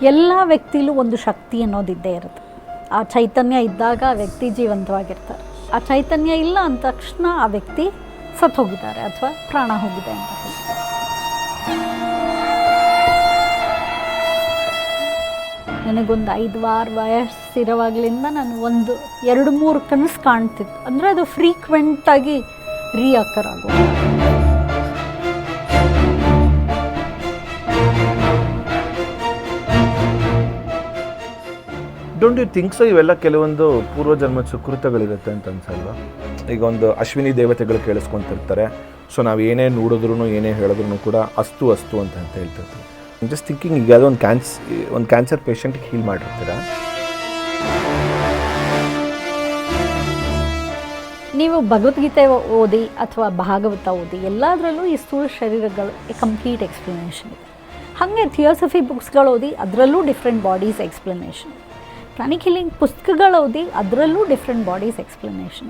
ಎಲ್ಲ ವ್ಯಕ್ತಿಲೂ ಒಂದು ಶಕ್ತಿ ಅನ್ನೋದಿದ್ದೇ ಇರುತ್ತೆ. ಆ ಚೈತನ್ಯ ಇದ್ದಾಗ ಆ ವ್ಯಕ್ತಿ ಜೀವಂತವಾಗಿರ್ತಾರೆ. ಆ ಚೈತನ್ಯ ಇಲ್ಲ ಅಂದ ತಕ್ಷಣ ಆ ವ್ಯಕ್ತಿ ಸತ್ತು ಹೋಗಿದ್ದಾರೆ ಅಥವಾ ಪ್ರಾಣ ಹೋಗಿದೆ ಅಂತ ಹೇಳ್ತಾರೆ. ನನಗೊಂದು 5-6 ವಯಸ್ಸಿರುವಾಗಲಿಂದ ನಾನು 1-2-3 ಕನಸು ಕಾಣ್ತಿತ್ತು. ಅಂದರೆ ಅದು ಫ್ರೀಕ್ವೆಂಟಾಗಿ ರಿಅಕರ್ ಆಗೋದು. ಡೋಂಟ್ ಯು ಥಿಂಕ್ ಸೊ ಇವೆಲ್ಲ ಕೆಲವೊಂದು ಪೂರ್ವಜನ್ಮದ ಸುಕೃತಗಳಿರುತ್ತೆ ಅಂತ ಅನ್ಸಲ್ವಾ? ಈಗ ಒಂದು ಅಶ್ವಿನಿ ದೇವತೆಗಳು ಕೇಳಿಸ್ಕೊತಿರ್ತಾರೆ. ಸೊ ನಾವು ಏನೇ ನೋಡಿದ್ರು ಏನೇ ಹೇಳಿದ್ರು ಕೂಡ ಅಸ್ತು ಅಸ್ತು ಅಂತ ಹೇಳ್ತಿರ್ತಾರೆ. ಜಸ್ಟ್ ಥಿಂಕಿಂಗ್, ಈಗ ಅದು ಒಂದು ಕ್ಯಾನ್ಸರ್ ಪೇಷಂಟ್ಗೆ ಹೀಲ್ ಮಾಡಿರ್ತೀರಾ? ನೀವು ಭಗವದ್ಗೀತೆ ಓದಿ ಅಥವಾ ಭಾಗವತ ಓದಿ ಎಲ್ಲದರಲ್ಲೂ ಈ ಸ್ಥೂಲ ಶರೀರಗಳ ಕಂಪ್ಲೀಟ್ ಎಕ್ಸ್ಪ್ಲನೇಷನ್ ಇದೆ. ಹಾಗೆ ಥಿಯೋಸಫಿ ಬುಕ್ಸ್ಗಳು ಓದಿ ಅದರಲ್ಲೂ different bodies explanation. Pranic healing ಪುಸ್ತಕಗಳು ಓದಿ ಅದರಲ್ಲೂ different bodies explanation.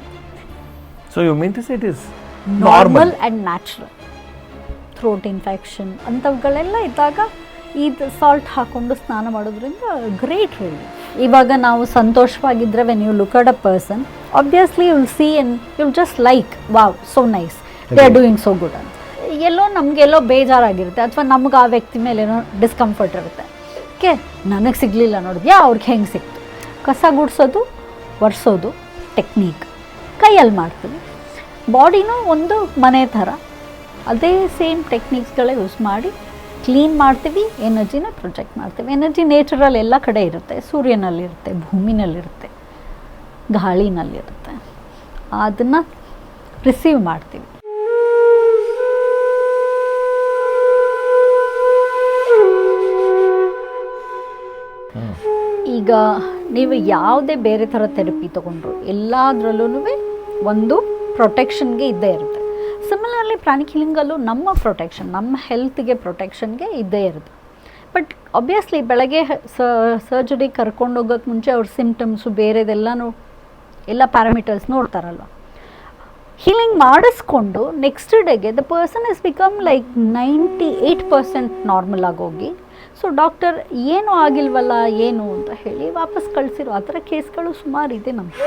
So you mean to say it is normal and natural. Throat infection ಅಂಥವುಗಳೆಲ್ಲ ಇದ್ದಾಗ ಇದು ಸಾಲ್ಟ್ ಹಾಕ್ಕೊಂಡು ಸ್ನಾನ ಮಾಡೋದ್ರಿಂದ ಗ್ರೇಟ್ ರಿಲೀಫ್. ಇವಾಗ ನಾವು ಸಂತೋಷವಾಗಿದ್ದರೆ when you look at a person, obviously you will see and you will just like wow so nice, they are doing so good ಅಂತ. ಎಲ್ಲೋ ನಮಗೆಲ್ಲೋ ಬೇಜಾರಾಗಿರುತ್ತೆ ಅಥವಾ ನಮ್ಗೆ ಆ ವ್ಯಕ್ತಿ ಮೇಲೆ ಏನೋ ಡಿಸ್ಕಂಫರ್ಟ್ ಇರುತ್ತೆ. ನನಗೆ ಸಿಗಲಿಲ್ಲ ನೋಡಿದ್ಯಾ, ಅವ್ರಿಗೆ ಹೆಂಗೆ ಸಿಕ್ತು. ಕಸ ಗುಡಿಸೋದು, ಒರೆಸೋದು ಟೆಕ್ನಿಕ್ ಕೈಯಲ್ಲಿ ಮಾಡ್ತೀವಿ. ಬಾಡಿನೂ ಒಂದು ಮನೆ ಥರ ಅದೇ ಸೇಮ್ ಟೆಕ್ನಿಕ್ಸ್ಗಳೇ ಯೂಸ್ ಮಾಡಿ ಕ್ಲೀನ್ ಮಾಡ್ತೀವಿ, ಎನರ್ಜಿನ ಪ್ರೊಜೆಕ್ಟ್ ಮಾಡ್ತೀವಿ. ಎನರ್ಜಿ ನೇಚರಲ್ ಎಲ್ಲ ಕಡೆ ಇರುತ್ತೆ. ಸೂರ್ಯನಲ್ಲಿರುತ್ತೆ, ಭೂಮಿನಲ್ಲಿರುತ್ತೆ, ಗಾಳಿನಲ್ಲಿರುತ್ತೆ. ಅದನ್ನು ರಿಸೀವ್ ಮಾಡ್ತೀವಿ. ಈಗ ನೀವು ಯಾವುದೇ ಬೇರೆ ಥರ ಥೆರಪಿ ತೊಗೊಂಡ್ರು ಎಲ್ಲದರಲ್ಲೂ ಒಂದು ಪ್ರೊಟೆಕ್ಷನ್ಗೆ ಇದ್ದೇ ಇರುತ್ತೆ. ಸಿಮಿಲರ್ಲಿ ಪ್ರಾಣಿಕ್ ಹೀಲಿಂಗಲ್ಲೂ ನಮ್ಮ ಪ್ರೊಟೆಕ್ಷನ್, ನಮ್ಮ ಹೆಲ್ತ್ಗೆ ಪ್ರೊಟೆಕ್ಷನ್ಗೆ ಇದ್ದೇ ಇರುತ್ತೆ. ಬಟ್ ಆಬ್ವಿಯಸ್ಲಿ ಬೆಳಗ್ಗೆ ಸರ್ಜರಿ ಕರ್ಕೊಂಡೋಗೋಕ್ಕೆ ಮುಂಚೆ ಅವ್ರ ಸಿಮ್ಟಮ್ಸು ಬೇರೆದೆಲ್ಲನೂ ಎಲ್ಲ ಪ್ಯಾರಾಮೀಟರ್ಸ್ ನೋಡ್ತಾರಲ್ವ. ಹೀಲಿಂಗ್ ಮಾಡಿಸ್ಕೊಂಡು ನೆಕ್ಸ್ಟ್ ಡೇಗೆ the person is become like 98% normal ಆಗೋಗಿ, ಸೊ ಡಾಕ್ಟರ್ ಏನೂ ಆಗಿಲ್ವಲ್ಲ ಏನು ಅಂತ ಹೇಳಿ ವಾಪಸ್ ಕಳಿಸಿರೋ ಆ ಥರ ಕೇಸ್ಗಳು ಸುಮಾರು ಇದೆ ನಮಗೆ.